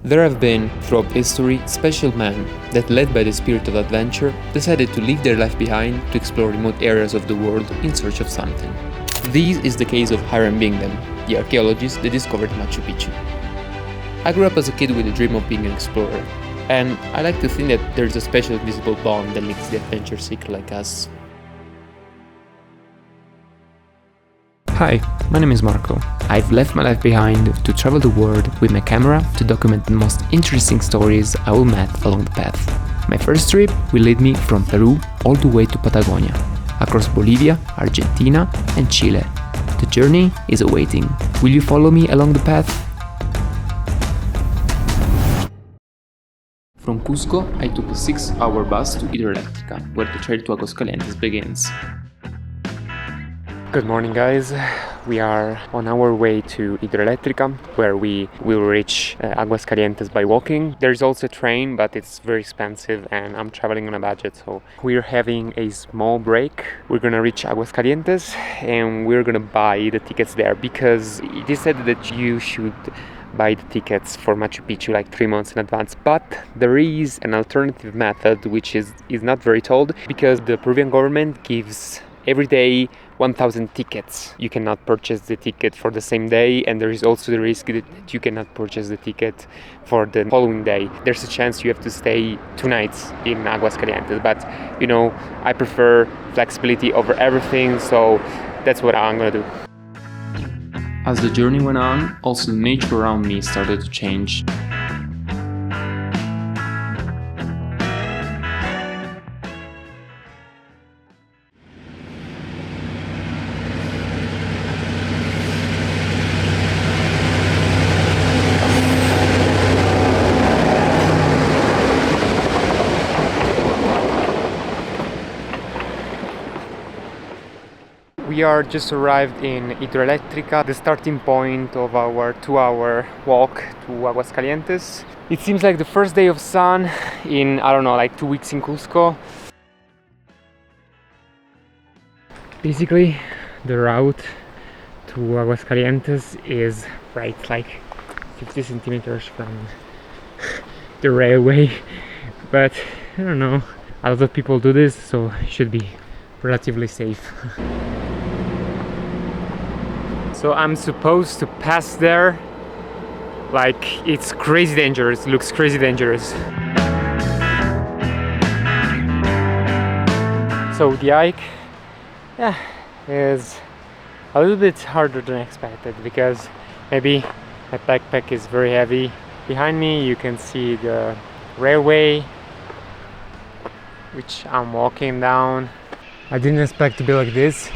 There have been, throughout history, special men that, led by the spirit of adventure, decided to leave their life behind to explore remote areas of the world in search of something. This is the case of Hiram Bingham, the archaeologist that discovered Machu Picchu. I grew up as a kid with a dream of being an explorer, and I like to think that there's a special invisible bond that links the adventure seeker like us. Hi, my name is Marco. I've left my life behind to travel the world with my camera to document the most interesting stories I will meet along the path. My first trip will lead me from Peru all the way to Patagonia, across Bolivia, Argentina and Chile. The journey is awaiting. Will you follow me along the path? From Cusco, I took a 6-hour bus to Hidroelectrica, where the trail to Aguascalientes begins. Good morning, guys. We are on our way to Hidroelectrica, where we will reach Aguascalientes by walking. There's also a train, but it's very expensive and I'm traveling on a budget, so we're having a small break. We're gonna reach Aguascalientes and we're gonna buy the tickets there, because it is said that you should buy the tickets for Machu Picchu like 3 months in advance, but there is an alternative method which is not very told, because the Peruvian government gives every day 1,000 tickets. You cannot purchase the ticket for the same day, and there is also the risk that you cannot purchase the ticket for the following day. There's a chance you have to stay 2 nights in Aguascalientes, but you know, I prefer flexibility over everything, so that's what I'm gonna do. As the journey went on, also the nature around me started to change. We are just arrived in Hidroelectrica, the starting point of our 2-hour walk to Aguascalientes. It seems like the first day of sun in, I don't know, like 2 weeks in Cusco. Basically, the route to Aguascalientes is right like 50 centimeters from the railway, but I don't know, a lot of people do this, so it should be relatively safe. So I'm supposed to pass there, like it's crazy dangerous, looks crazy dangerous. So the hike, is a little bit harder than expected, because maybe my backpack is very heavy. Behind me you can see the railway, which I'm walking down. I didn't expect to be like this,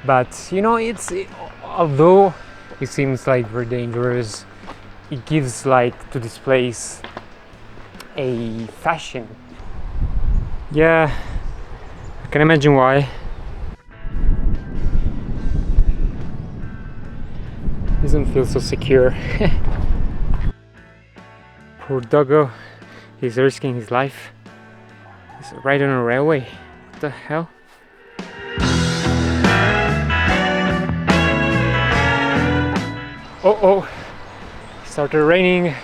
but you know, although it seems like very dangerous, it gives like to this place a fashion. Yeah, I can imagine why. Doesn't feel so secure. Poor doggo, he's risking his life. He's right on a railway. What the hell? Oh, started raining.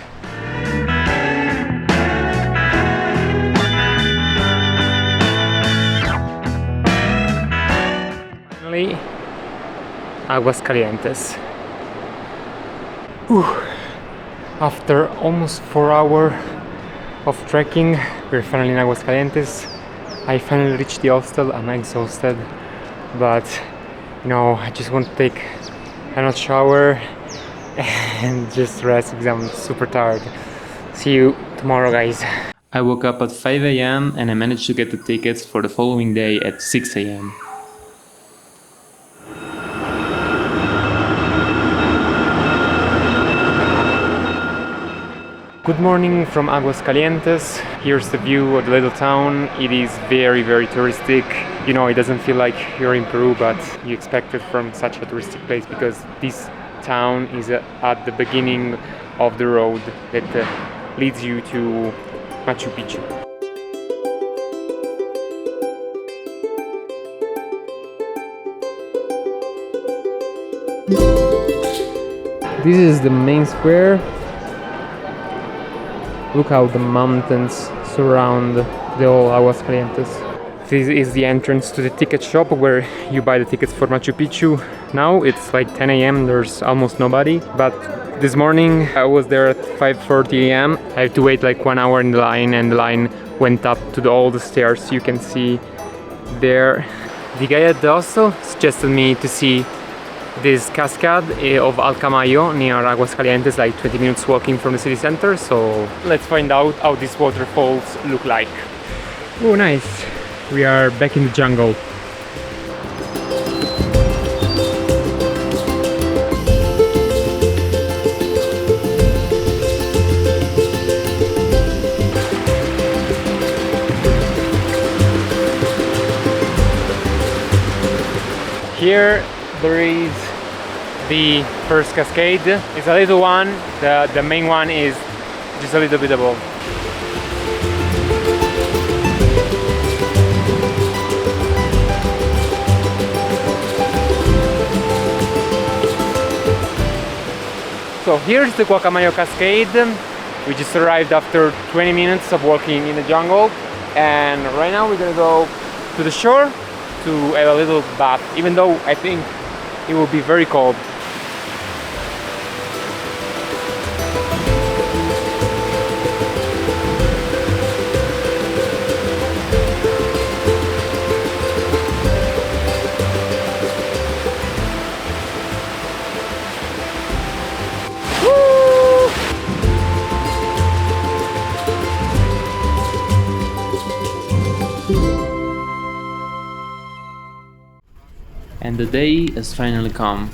Finally, Aguascalientes. Whew. After almost 4 hours of trekking, we're finally in Aguascalientes. I finally reached the hostel. I'm exhausted, but you know, I just want to take a hot shower and just rest because I'm super tired. See you tomorrow, guys. I woke up at 5 a.m. and I managed to get the tickets for the following day at 6 a.m. Good morning from Aguascalientes. Here's the view of the little town. It is very, very touristic. You know, it doesn't feel like you're in Peru, but you expect it from such a touristic place, because this town is at the beginning of the road that leads you to Machu Picchu. This is the main square. Look how the mountains surround the whole Aguascalientes. This is the entrance to the ticket shop where you buy the tickets for Machu Picchu. Now it's like 10 a.m. There's almost nobody, but this morning I was there at 5:40 a.m. I had to wait like 1 hour in the line, and the line went up to all the stairs you can see there. The guy at the hostel suggested me to see this cascade of Alcamayo near Aguascalientes, like 20 minutes walking from the city center. So let's find out how these waterfalls look like. Oh, nice. We are back in the jungle. Here there is the first cascade. It's a little one. The main one is just a little bit above. So here's the Guacamayo Cascade. We just arrived after 20 minutes of walking in the jungle, and right now we're gonna go to the shore to have a little bath, even though I think it will be very cold. And the day has finally come.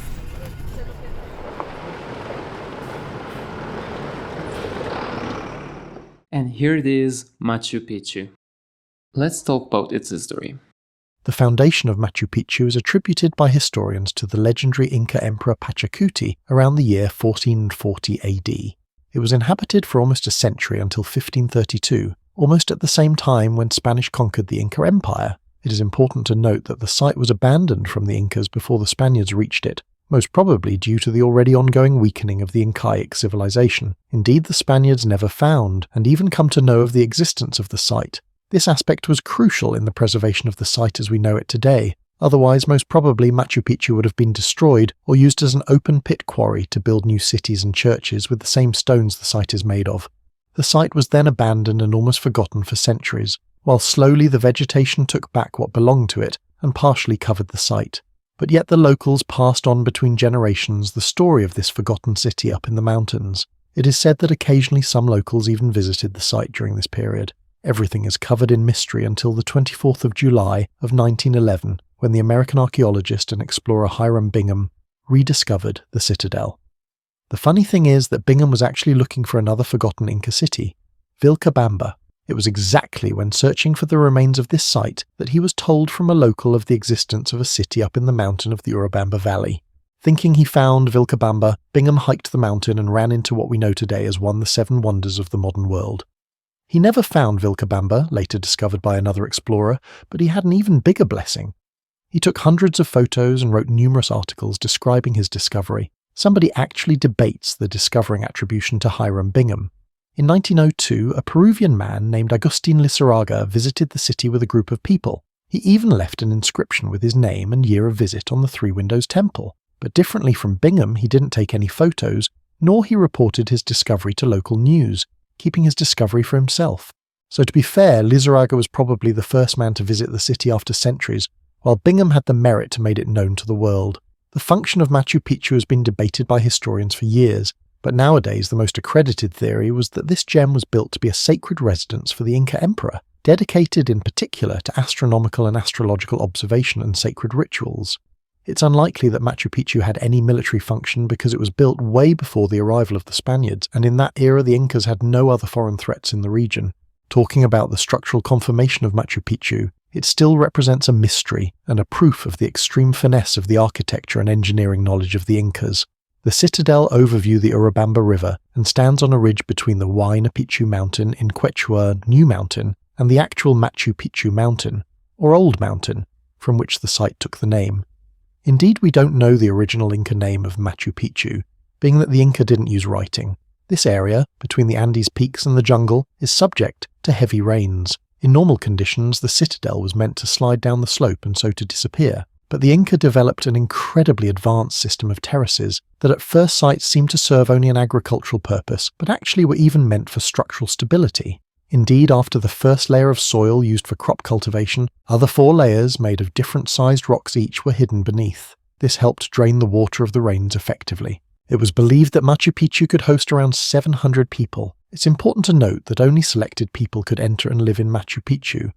And here it is, Machu Picchu. Let's talk about its history. The foundation of Machu Picchu is attributed by historians to the legendary Inca emperor Pachacuti around the year 1440 AD. It was inhabited for almost a century until 1532, almost at the same time when Spanish conquered the Inca Empire. It is important to note that the site was abandoned from the Incas before the Spaniards reached it, most probably due to the already ongoing weakening of the Incaic civilization. Indeed, the Spaniards never found, and even come to know of the existence of the site. This aspect was crucial in the preservation of the site as we know it today. Otherwise, most probably Machu Picchu would have been destroyed or used as an open pit quarry to build new cities and churches with the same stones the site is made of. The site was then abandoned and almost forgotten for centuries, while slowly the vegetation took back what belonged to it and partially covered the site. But yet the locals passed on between generations the story of this forgotten city up in the mountains. It is said that occasionally some locals even visited the site during this period. Everything is covered in mystery until the 24th of July of 1911, when the American archaeologist and explorer Hiram Bingham rediscovered the citadel. The funny thing is that Bingham was actually looking for another forgotten Inca city, Vilcabamba. It was exactly when searching for the remains of this site that he was told from a local of the existence of a city up in the mountain of the Urubamba Valley. Thinking he found Vilcabamba, Bingham hiked the mountain and ran into what we know today as one of the 7 wonders of the modern world. He never found Vilcabamba, later discovered by another explorer, but he had an even bigger blessing. He took hundreds of photos and wrote numerous articles describing his discovery. Somebody actually debates the discovering attribution to Hiram Bingham. In 1902, a Peruvian man named Agustin Lizarraga visited the city with a group of people. He even left an inscription with his name and year of visit on the Three Windows Temple. But differently from Bingham, he didn't take any photos, nor he reported his discovery to local news, keeping his discovery for himself. So to be fair, Lizarraga was probably the first man to visit the city after centuries, while Bingham had the merit to make it known to the world. The function of Machu Picchu has been debated by historians for years, but nowadays the most accredited theory was that this gem was built to be a sacred residence for the Inca emperor, dedicated in particular to astronomical and astrological observation and sacred rituals. It's unlikely that Machu Picchu had any military function because it was built way before the arrival of the Spaniards, and in that era the Incas had no other foreign threats in the region. Talking about the structural conformation of Machu Picchu, it still represents a mystery and a proof of the extreme finesse of the architecture and engineering knowledge of the Incas. The citadel overviews the Urubamba River and stands on a ridge between the Huayna Picchu Mountain in Quechua New Mountain and the actual Machu Picchu Mountain, or Old Mountain, from which the site took the name. Indeed, we don't know the original Inca name of Machu Picchu, being that the Inca didn't use writing. This area, between the Andes peaks and the jungle, is subject to heavy rains. In normal conditions, the citadel was meant to slide down the slope and so to disappear. But the Inca developed an incredibly advanced system of terraces that at first sight seemed to serve only an agricultural purpose, but actually were even meant for structural stability. Indeed, after the first layer of soil used for crop cultivation, other 4 layers, made of different sized rocks each, were hidden beneath. This helped drain the water of the rains effectively. It was believed that Machu Picchu could host around 700 people. It's important to note that only selected people could enter and live in Machu Picchu,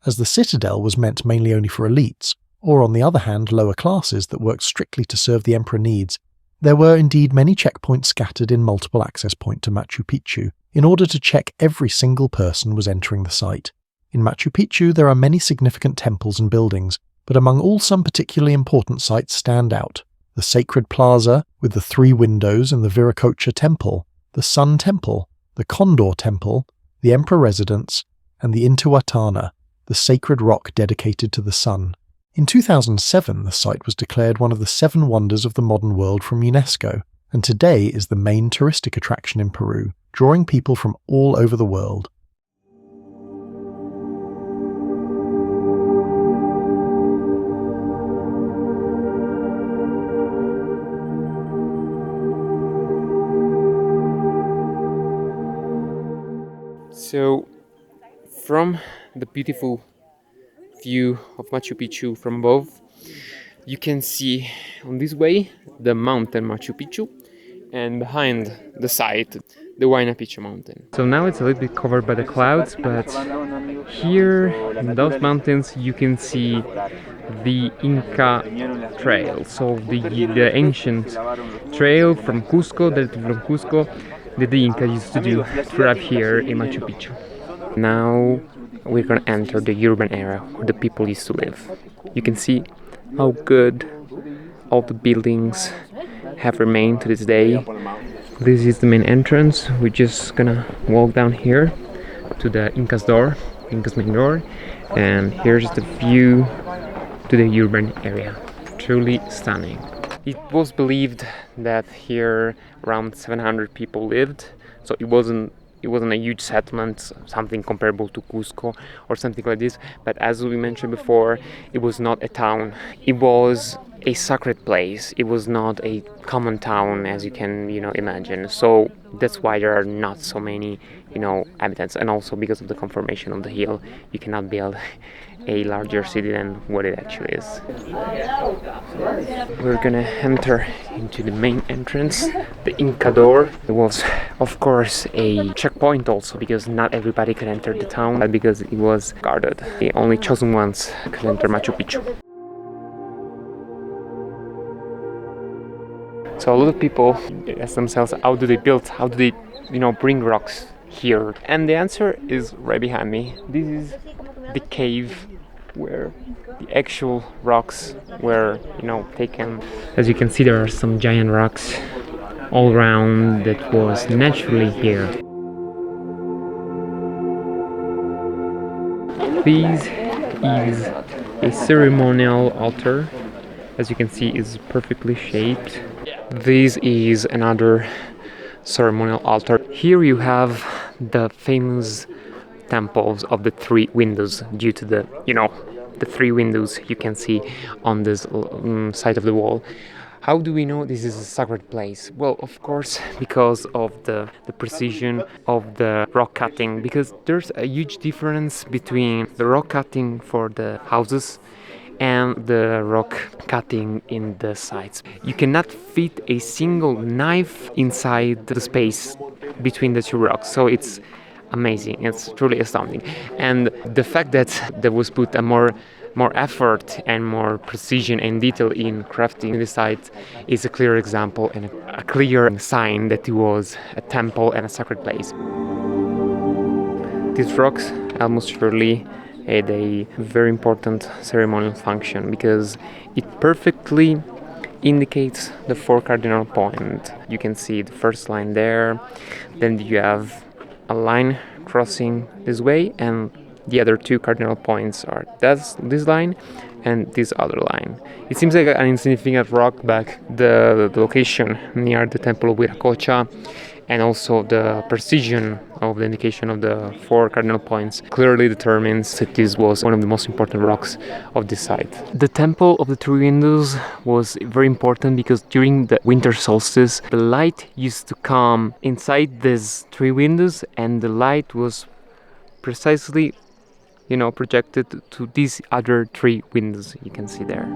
as the citadel was meant mainly only for elites, or on the other hand lower classes that worked strictly to serve the emperor needs. There were indeed many checkpoints scattered in multiple access points to Machu Picchu, in order to check every single person was entering the site. In Machu Picchu there are many significant temples and buildings, but among all some particularly important sites stand out. The Sacred Plaza, with the 3 windows and the Viracocha Temple, the Sun Temple, the Condor Temple, the Emperor Residence, and the Intihuatana, the sacred rock dedicated to the sun. In 2007, the site was declared one of the 7 wonders of the modern world from UNESCO, and today is the main touristic attraction in Peru, drawing people from all over the world. So, from the beautiful view of Machu Picchu from above, you can see on this way the mountain Machu Picchu, and behind the site the Huayna Picchu mountain. So now it's a little bit covered by the clouds, but here in those mountains you can see the Inca trail, so the ancient trail from Cusco, that the Inca used to do to arrive here in Machu Picchu. Now we're gonna enter the urban area where the people used to live. You can see how good all the buildings have remained to this day. This is the main entrance. We're just gonna walk down here to the Inca's main door, and here's the view to the urban area. Truly stunning. It was believed that here around 700 people lived, so it wasn't a huge settlement, something comparable to Cusco or something like this. But as we mentioned before, it was not a town. It was a sacred place. It was not a common town as you can, imagine. So that's why there are not so many, inhabitants. And also because of the conformation of the hill, you cannot build a larger city than what it actually is. We're gonna enter into the main entrance, the Inca door. There was, of course, a checkpoint also, because not everybody could enter the town, but because it was guarded. The only chosen ones could enter Machu Picchu. So a lot of people ask themselves, how do they bring rocks here? And the answer is right behind me. This is the cave where the actual rocks were, taken. As you can see, there are some giant rocks all around that was naturally here. This is a ceremonial altar. As you can see, it's perfectly shaped. This is another ceremonial altar. Here you have the famous temples of the 3 windows, due to the 3 windows you can see on this side of the wall. How do we know this is a sacred place? Well, of course, because of the precision of the rock cutting, because there's a huge difference between the rock cutting for the houses and the rock cutting in the sides. You cannot fit a single knife inside the space between the 2 rocks, so it's amazing. It's truly astounding. And the fact that there was put a more effort and more precision and detail in crafting the site is a clear example and a clear sign that it was a temple and a sacred place. These rocks almost surely had a very important ceremonial function, because it perfectly indicates the 4 cardinal points. You can see the first line there, then you have a line crossing this way, and the other 2 cardinal points are this line and this other line. It seems like an insignificant rock, but the location near the temple of Viracocha and also the precision of the indication of the 4 cardinal points clearly determines that this was one of the most important rocks of this site. The Temple of the Three Windows was very important because during the winter solstice the light used to come inside these 3 windows, and the light was precisely projected to these other 3 windows you can see there.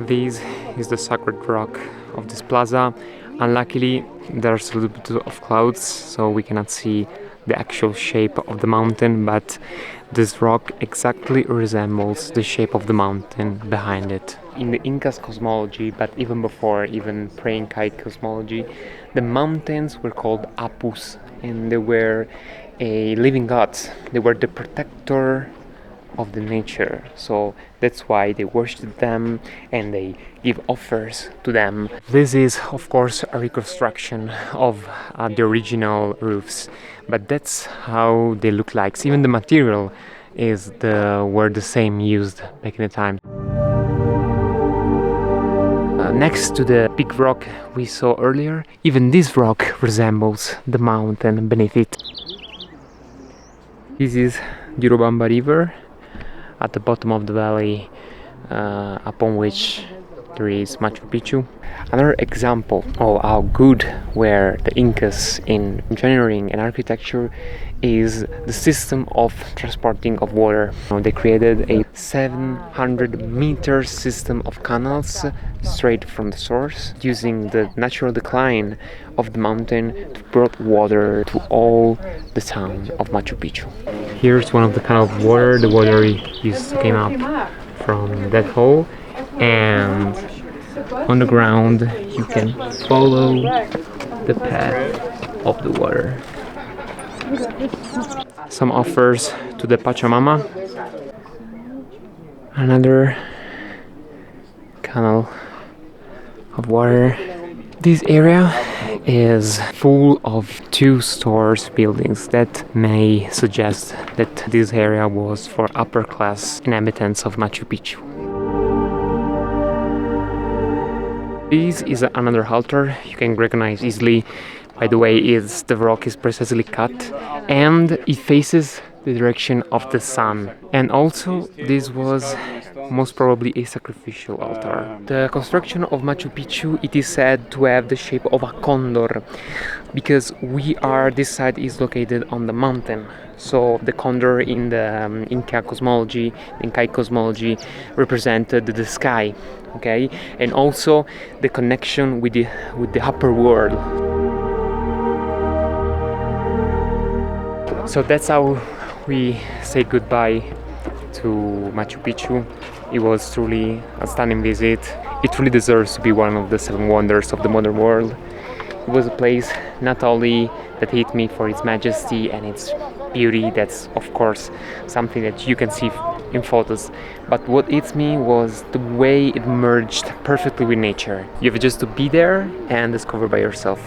This is the sacred rock of this plaza. Unluckily, there's a little bit of clouds, so we cannot see the actual shape of the mountain, but this rock exactly resembles the shape of the mountain behind it. In the Inca's cosmology, but even before, even pre-Incaic cosmology, the mountains were called apus, and they were a living gods. They were the protector of the nature, so that's why they worship them and they give offers to them. This is of course a reconstruction of the original roofs, but that's how they look like. So even the material were the same used back in the time. Next to the big rock we saw earlier, even this rock resembles the mountain beneath it. This is the Urubamba River at the bottom of the valley, upon which there is Machu Picchu. Another example of how good were the Incas in engineering and architecture is the system of transporting of water. They created a 700-meter system of canals straight from the source, using the natural decline of the mountain to bring water to all the town of Machu Picchu. Here's one of the canals of water. The water used to come up from that hole, and on the ground you can follow the path of the water. Some offers to the Pachamama. Another canal of water. This area is full of 2-story buildings that may suggest that this area was for upper class inhabitants of Machu Picchu. This is another altar you can recognize easily. By the way, the rock is precisely cut and it faces the direction of the sun. And also, this was most probably a sacrificial altar. The construction of Machu Picchu, it is said to have the shape of a condor, because this site is located on the mountain. So the condor in the Inca cosmology, Incaic cosmology, represented the sky, okay, and also the connection with the upper world. So that's how we say goodbye to Machu Picchu. It was truly a stunning visit. It truly deserves to be one of the 7 wonders of the modern world. It was a place not only that hit me for its majesty and its beauty, that's of course something that you can see in photos, but what hits me was the way it merged perfectly with nature. You have just to be there and discover by yourself.